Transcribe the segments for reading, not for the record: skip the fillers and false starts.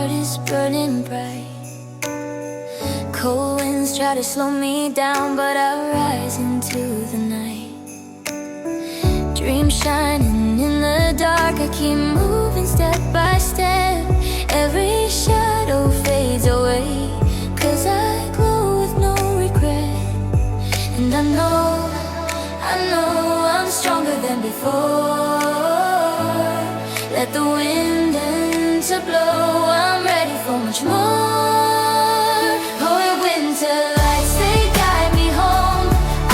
heart is burning bright. Cold winds try to slow me down, but I rise into the night. Dreams shining in the dark, I keep moving step by step. Every shadow fades away, 'cause I glow with no regret. And I know I'm stronger than before. Let the wind enter, blow, I'm ready for much more. Oh, your winter lights, they guide me home.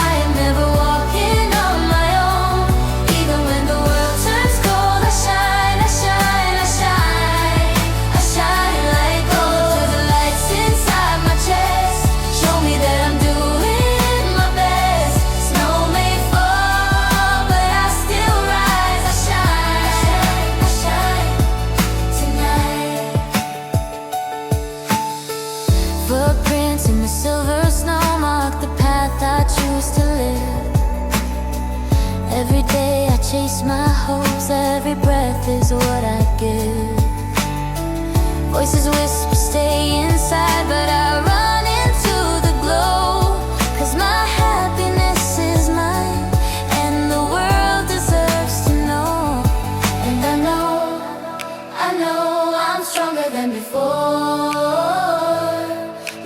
I am never walking on my own. Even when the world turns cold, I shine, I shine, I shine, I shine like gold. The lights inside my chest show me that I'm doing my best. Snow may fall, but I still rise. I shine, I shine tonight. Footprints in the silver snow mark the path I choose to live. Every day I chase my hopes, every breath is what I give. Voices whisper, stay inside, but I run into the glow. 'Cause my happiness is mine, and the world deserves to know. And I know I'm stronger than before.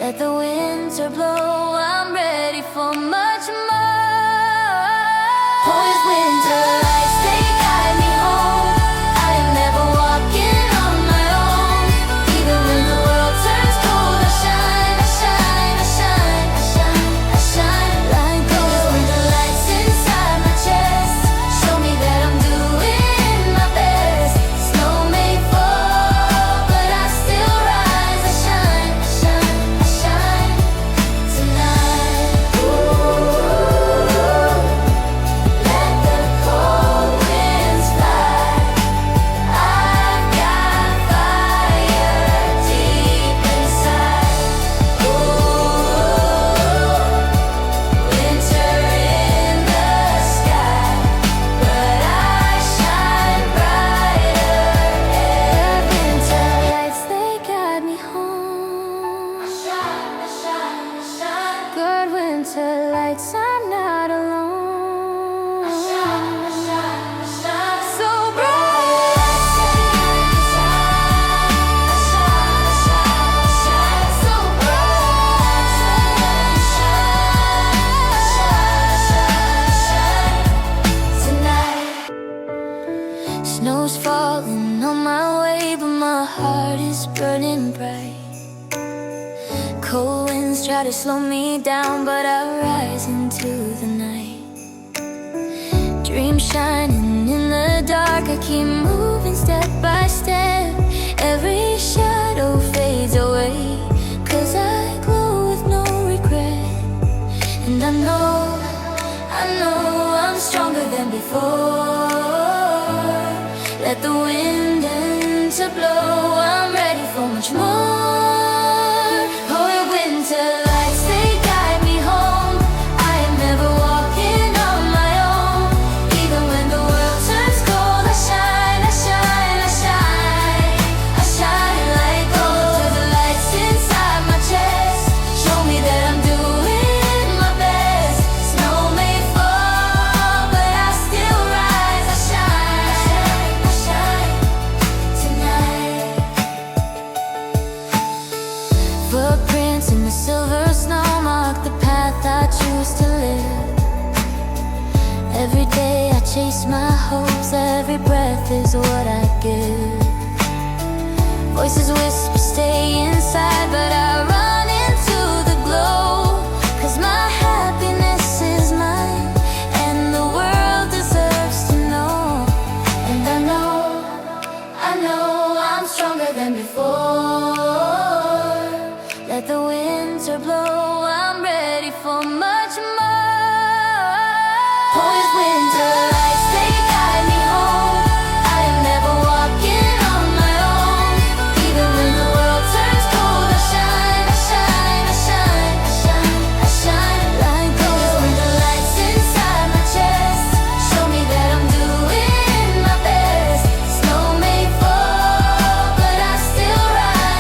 Let the winter blow, I'm ready for much more. Poised winter lights, they guide me home. I am never walking on my own. Even when the world turns cold, I shine, I shine, I shine, I shine, I shine like gold. When the lights inside my chest show me that I'm doing my best. Snow may fall, but I still rise. I shine, I shine, I shine tonight. Ooh, let the cold winds fly. I've got fire deep inside. Ooh, winter in the sky, but I shine brighter every winter lights, they guide me home. I shine, I shine, I shine. Good winter lights, I'm not alone. I shine, I shine, I shine. So bright. I shine, I shine, I shine. So bright. I shine, tonight. Snow's falling on my way, but my heart is burning bright. Cold winds try to slow me down, but I rise into the night. Dreams shining in the dark, I keep moving step by step. Every shadow fades away, 'cause I glow with no regret. And I know I'm stronger than before. Let the wind enter, blow, I'm ready for much more. Oh, your winter lights, they guide me home. I am never walking on my own. Even when the world turns cold, I shine, I shine, I shine, I shine like gold. The lights inside my chest show me that I'm doing my best. Snow may fall, but I still rise. I shine, I shine tonight. Footprints in the silver snow mark the path I choose to live. Every day I chase my hopes, every breath is what I give. Voices whisper, stay inside, but I run into the glow. 'Cause my happiness is mine, and the world deserves to know. And I know I'm stronger than before. Let the winter blow, I'm ready for much more. Poised winter lights, they guide me home. I am never walking on my own. Even when the world turns cold, I shine, I shine, I shine, I shine, I shine like gold. When the lights inside my chest show me that I'm doing my best. Snow may fall, but I still rise.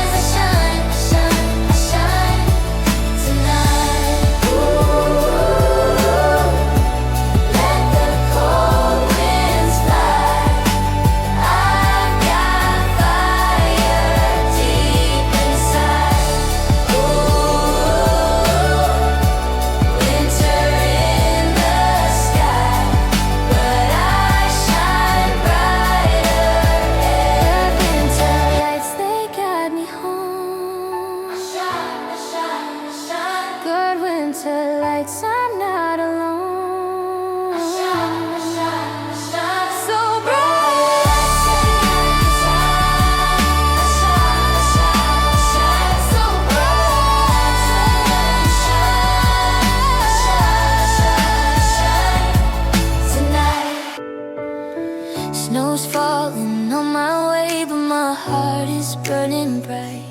heart is burning bright.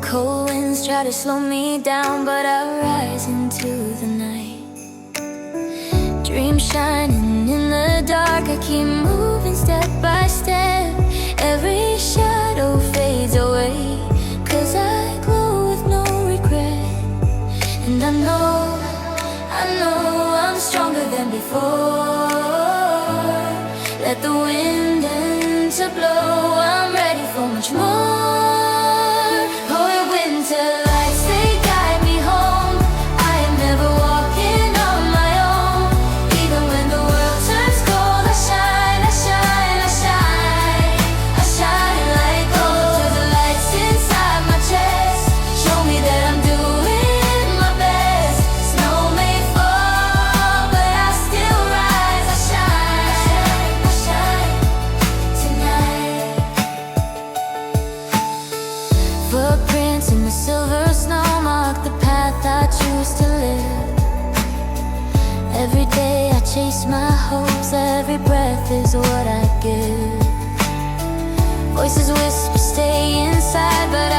Cold winds try to slow me down, but I rise into the night. Dreams shining in the dark, I keep moving step by step. Every shadow fades away, 'cause I glow with no regret. And I know I'm stronger than before. Let the wind enter blow, I'm ready for much more. Oh, your winter lights, they guide me home. I am never walking on my own. Even when the world turns cold, I shine, I shine, I shine, I shine like gold. Turn the lights inside my chest, show me that I'm doing my best. Snow may fall, but I still rise. I shine, I shine tonight. Footprints in the silver snow mark the path I choose to live. Every day I chase my hopes, every breath is what I give. Voices whisper, stay inside, but